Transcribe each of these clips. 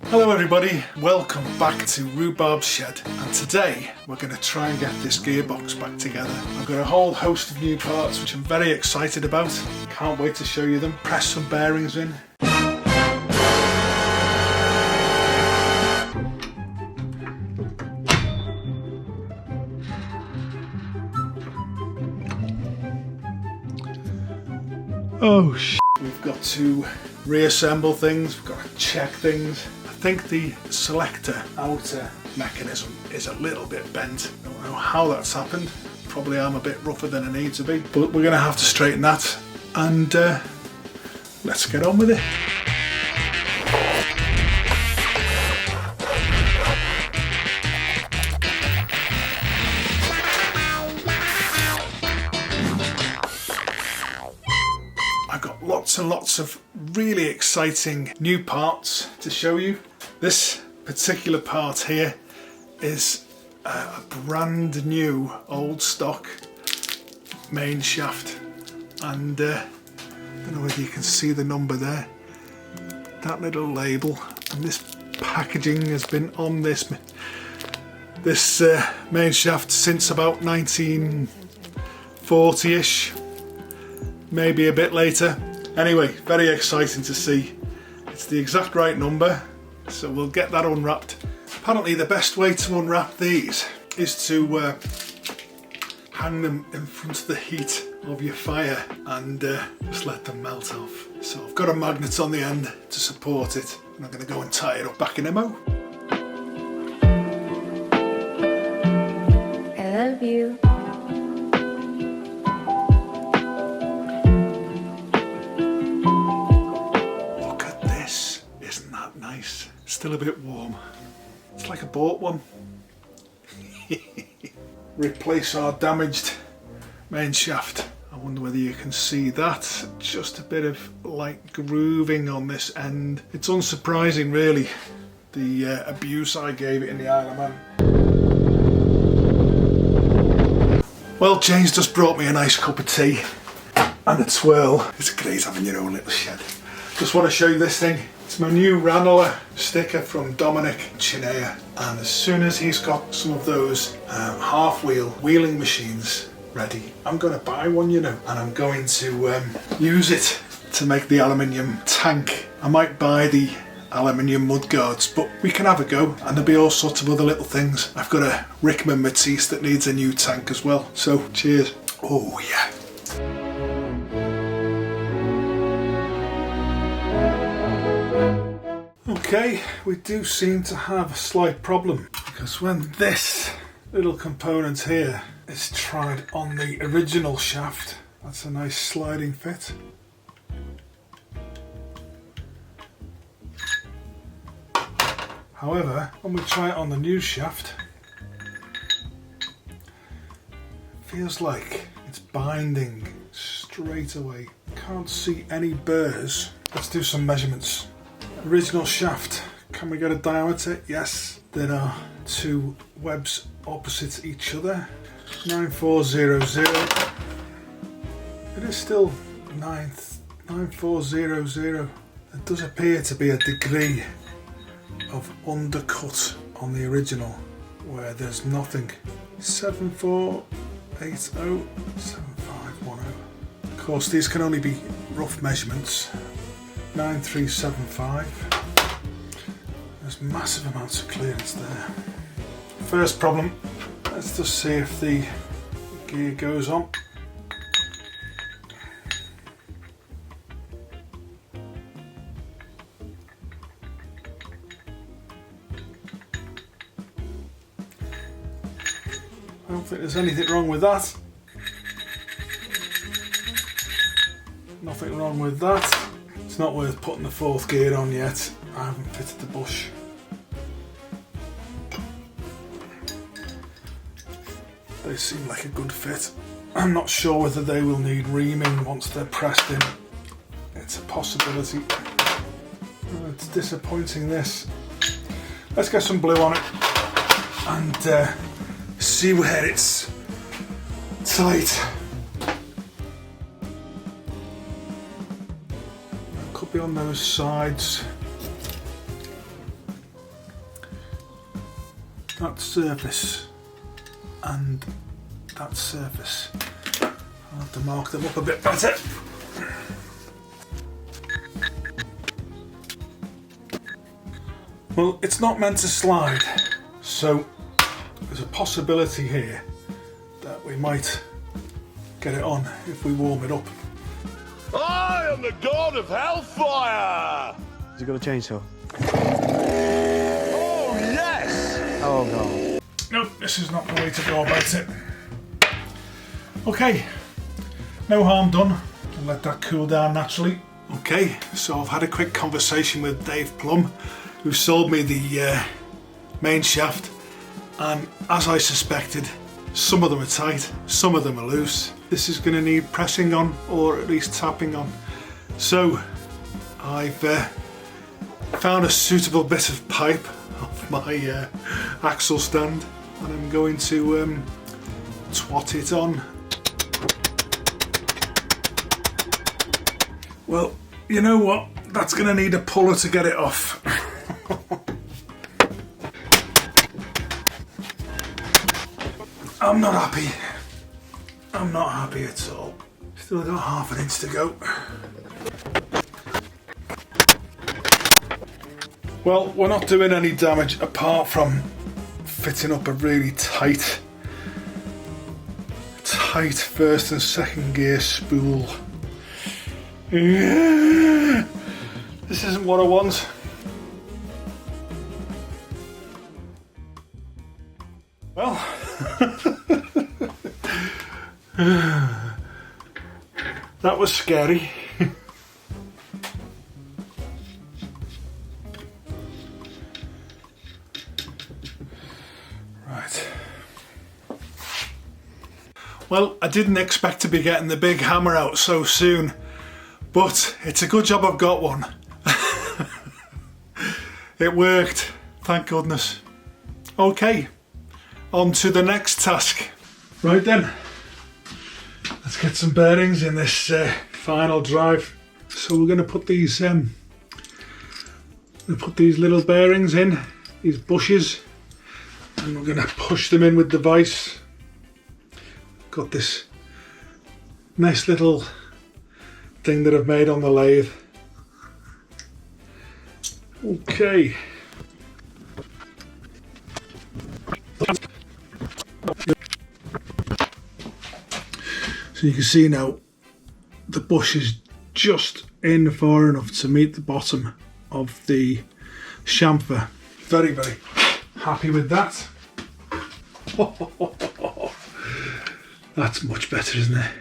Hello everybody, welcome back to Rhubarb Shed, and today we're going to try and get this gearbox back together. I've got a whole host of new parts which I'm very excited about. Can't wait to show you them. Press some bearings in. Oh shit. We've got to reassemble things, we've got to check things. I think the selector outer mechanism is a little bit bent. I don't know how that's happened. Probably I'm a bit rougher than I need to be, but we're going to have to straighten that, and let's get on with it. I've got lots and lots of really exciting new parts to show you. This particular part here is a brand new old stock main shaft, and I don't know whether you can see the number there, that little label, and this packaging has been on this main shaft since about 1940-ish, maybe a bit later. Anyway, very exciting to see. It's the exact right number, so we'll get that unwrapped. Apparently the best way to unwrap these is to hang them in front of the heat of your fire and just let them melt off. So I've got a magnet on the end to support it, and I'm going to go and tie it up back in MO. I love you. Nice. Still a bit warm. It's like I bought one. Replace our damaged main shaft. I wonder whether you can see that. Just a bit of light grooving on this end. It's unsurprising really, the abuse I gave it in the Isle of Man. Well, Jane's just brought me a nice cup of tea and a twirl. It's great having your own little shed. Just want to show you this thing. It's my new Ranelagh sticker from Dominic Chinea, and as soon as he's got some of those half-wheel wheeling machines ready, I'm going to buy one, you know, and I'm going to use it to make the aluminium tank. I might buy the aluminium mudguards, but we can have a go, and there'll be all sorts of other little things. I've got a Rickman Matisse that needs a new tank as well, so cheers. Oh yeah. Okay, we do seem to have a slight problem, because when this little component here is tried on the original shaft, that's a nice sliding fit. However, when we try it on the new shaft, it feels like it's binding straight away. Can't see any burrs. Let's do some measurements. Original shaft, can we get a diameter? Yes. There are two webs opposite each other. 9400. It is still 9400. There does appear to be a degree of undercut on the original where there's nothing. 7480, 7510. Of course, these can only be rough measurements. 9375. There's massive amounts of clearance there. First problem, let's just see if the gear goes on. I don't think there's anything wrong with that. Nothing wrong with that. It's not worth putting the fourth gear on yet. I haven't fitted the bush. They seem like a good fit. I'm not sure whether they will need reaming once they're pressed in. It's a possibility. Oh, it's disappointing, this. Let's get some blue on it and see where it's tight. Could be on those sides. that surface and that surface. I'll have to mark them up a bit better. Well, it's not meant to slide, so there's a possibility here that we might get it on if we warm it up. I am the god of hellfire! Has it got a chainsaw? Oh, yes! Oh, God. Nope, this is not the way to go about it. Okay, no harm done. I'll let that cool down naturally. Okay, so I've had a quick conversation with Dave Plum, who sold me the main shaft, and as I suspected, some of them are tight, some of them are loose. This is going to need pressing on, or at least tapping on. So I've found a suitable bit of pipe off my axle stand, and I'm going to twat it on. Well, you know what? That's going to need a puller to get it off. I'm not happy. I'm not happy at all. Still got half an inch to go. Well, we're not doing any damage apart from fitting up a really tight first and second gear spool. This isn't what I want. Well, that was scary. Right. Well, I didn't expect to be getting the big hammer out so soon, but it's a good job I've got one. It worked, thank goodness. Okay, on to the next task. Right then, let's get some bearings in this final drive. So we're going to put these little bearings in, these bushes, and we're going to push them in with the vise. Got this nice little thing that I've made on the lathe. Okay. So you can see now the bush is just in far enough to meet the bottom of the chamfer. Very, very happy with that. That's much better, isn't it?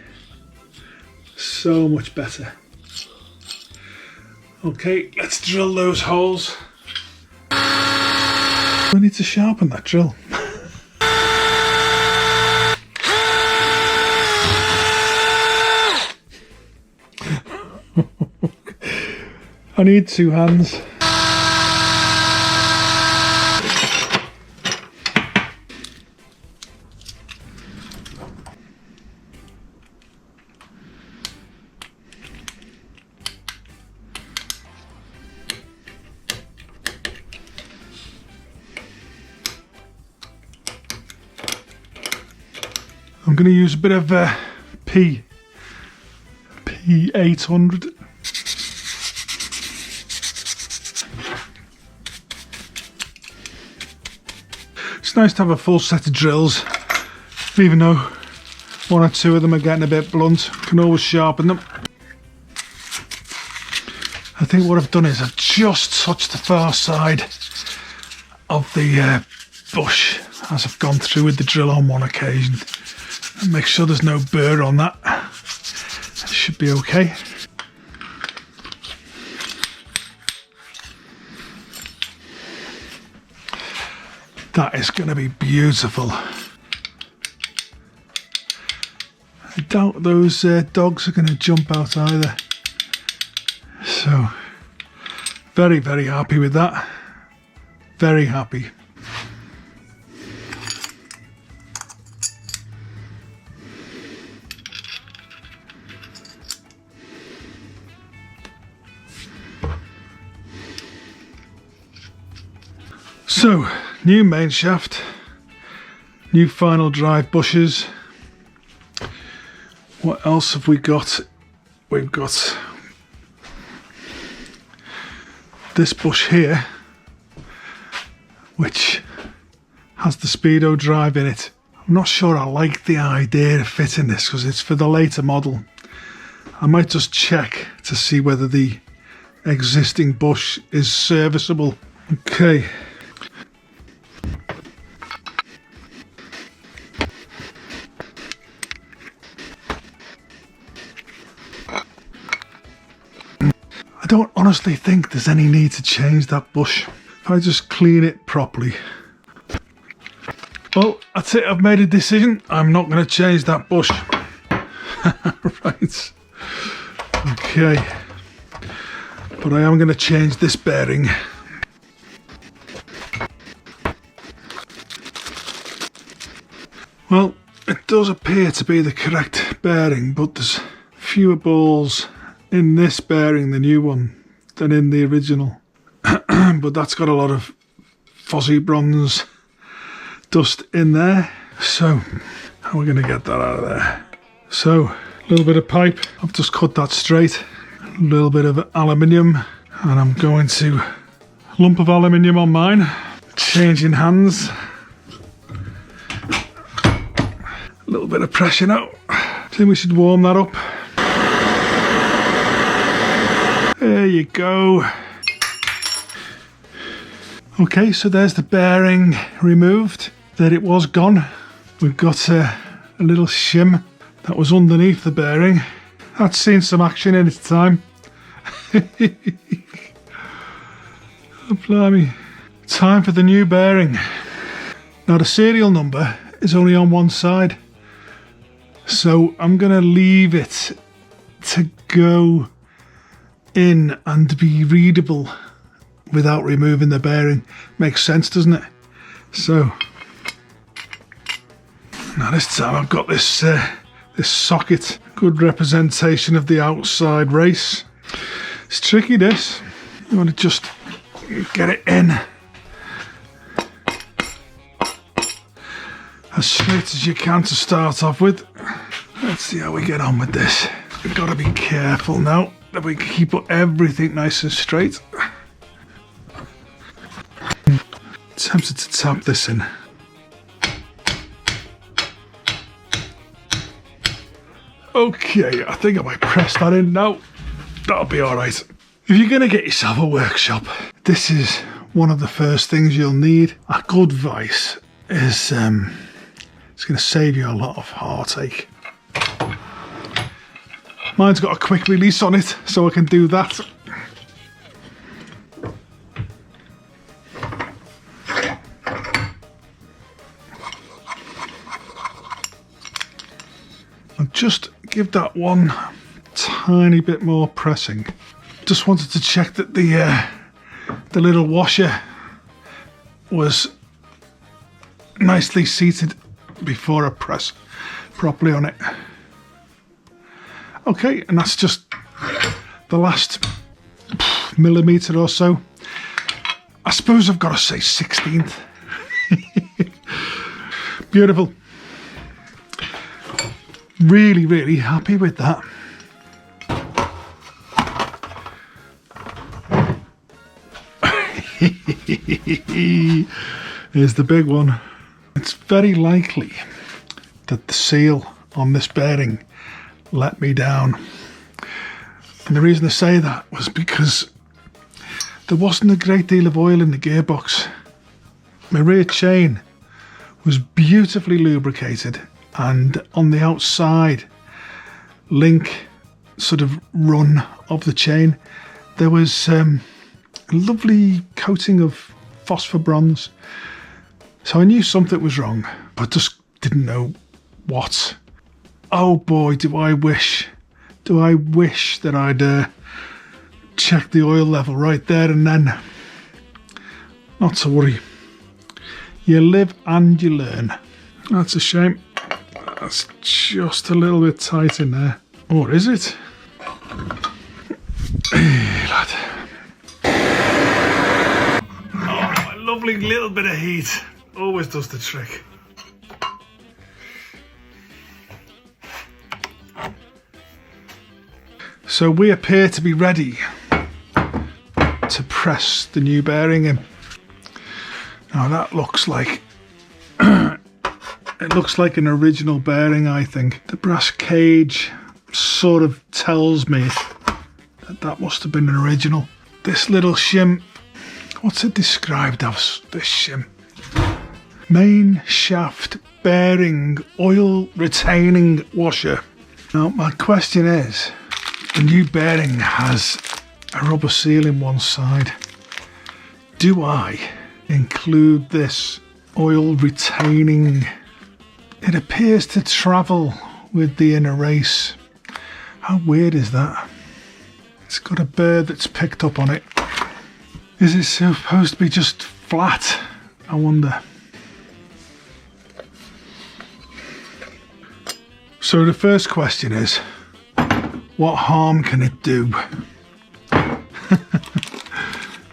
So much better. Okay, let's drill those holes. I need to sharpen that drill. I need two hands. I'm going to use a bit of P800. It's nice to have a full set of drills, even though one or two of them are getting a bit blunt. Can always sharpen them. I think what I've done is I've just touched the far side of the bush as I've gone through with the drill on one occasion. And make sure there's no burr on that. It should be okay. That is going to be beautiful. I doubt those dogs are going to jump out either. So, very, very happy with that. Very happy. So, new main shaft, new final drive bushes. What else have we got? We've got this bush here, which has the speedo drive in it. I'm not sure I like the idea of fitting this because it's for the later model. I might just check to see whether the existing bush is serviceable. Okay. I don't honestly think there's any need to change that bush if I just clean it properly. Well, that's it. I've made a decision. I'm not going to change that bush. Right. Okay. But I am going to change this bearing. Well, it does appear to be the correct bearing, but there's fewer balls in this bearing, the new one, than in the original. But that's got a lot of fuzzy bronze dust in there. So how are we going to get that out of there? So a little bit of pipe. I've just cut that straight. A little bit of aluminium, and I'm going to lump of aluminium on mine. Changing hands. A little bit of pressure now. I think we should warm that up. There you go. Okay, so there's the bearing removed. There it was gone. We've got a little shim that was underneath the bearing. That's seen some action in its time. Oh, blimey. Time for the new bearing. Now the serial number is only on one side, so I'm going to leave it to go in and be readable without removing the bearing. Makes sense, doesn't it? So now this time I've got this this socket, good representation of the outside race. It's tricky, this. You want to just get it in as straight as you can to start off with. Let's see how we get on with this. We've got to be careful now that we keep everything nice and straight. Tempted to tap this in. Okay, I think I might press that in now. That'll be alright. If you're going to get yourself a workshop, this is one of the first things you'll need. A good vice is it's going to save you a lot of heartache. Mine's got a quick release on it, so I can do that. I'll just give that one tiny bit more pressing. Just wanted to check that the little washer was nicely seated before I press properly on it. Okay, and that's just the last millimetre or so. I suppose I've got to say 16th. Beautiful. Really, really happy with that. Here's the big one. It's very likely that the seal on this bearing let me down. And the reason I say that was because there wasn't a great deal of oil in the gearbox. My rear chain was beautifully lubricated, and on the outside link sort of run of the chain there was a lovely coating of phosphor bronze. So I knew something was wrong, but just didn't know what. Oh boy, do I wish that I'd checked the oil level right there and then. Not to worry. You live and you learn. That's a shame. That's just a little bit tight in there. Or is it? Hey, lad. Oh, I lovely little bit of heat always does the trick. So we appear to be ready to press the new bearing in. Now that looks like it looks like an original bearing, I think. The brass cage sort of tells me that that must have been an original. This little shim, what's it described as, this shim? Main shaft bearing oil retaining washer. Now my question is, the new bearing has a rubber seal in one side. Do I include this oil retaining? It appears to travel with the inner race. How weird is that? It's got a bird that's picked up on it. Is it supposed to be just flat? I wonder. So the first question is, what harm can it do?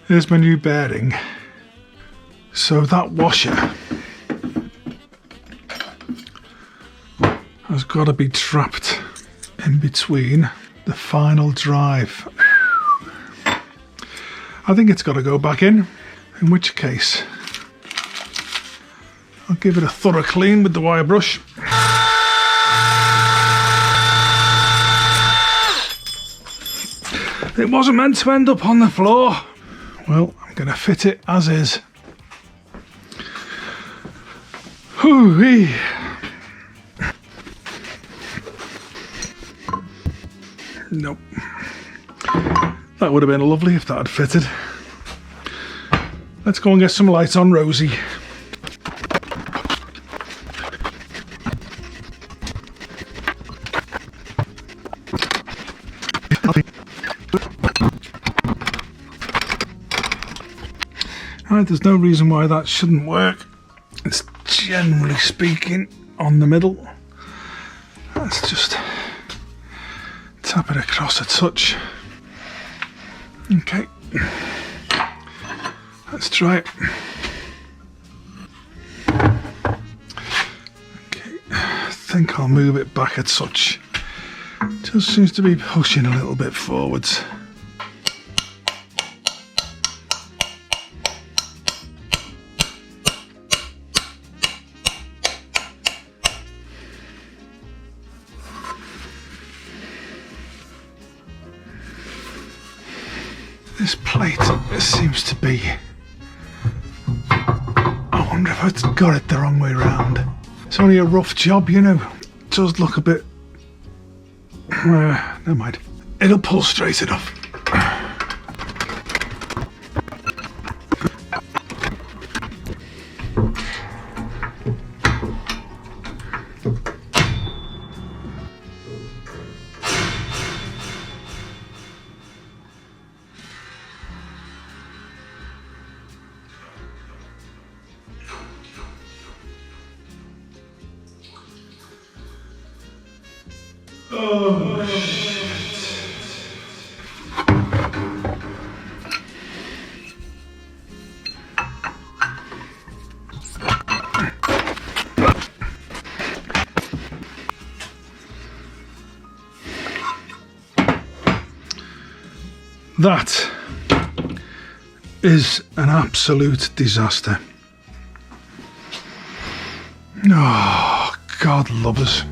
There's my new bearing. So that washer has got to be trapped in between the final drive. I think it's got to go back in which case I'll give it a thorough clean with the wire brush. It wasn't meant to end up on the floor. Well, I'm going to fit it as is. Hoo-wee. Nope. That would have been lovely if that had fitted. Let's go and get some light on Rosie. Right, there's no reason why that shouldn't work. It's generally speaking on the middle. Let's just tap it across a touch. Okay, let's try it. Okay, I think I'll move it back a touch. Just seems to be pushing a little bit forwards. This plate, it seems to be... I wonder if I've got it the wrong way round. It's only a rough job, you know. It does look a bit... never mind. It'll pull straight enough. Oh, shit. That is an absolute disaster. Oh, God love us.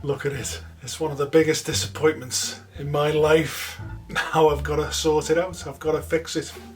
Look at it. It's one of the biggest disappointments in my life. Now I've got to sort it out. I've got to fix it.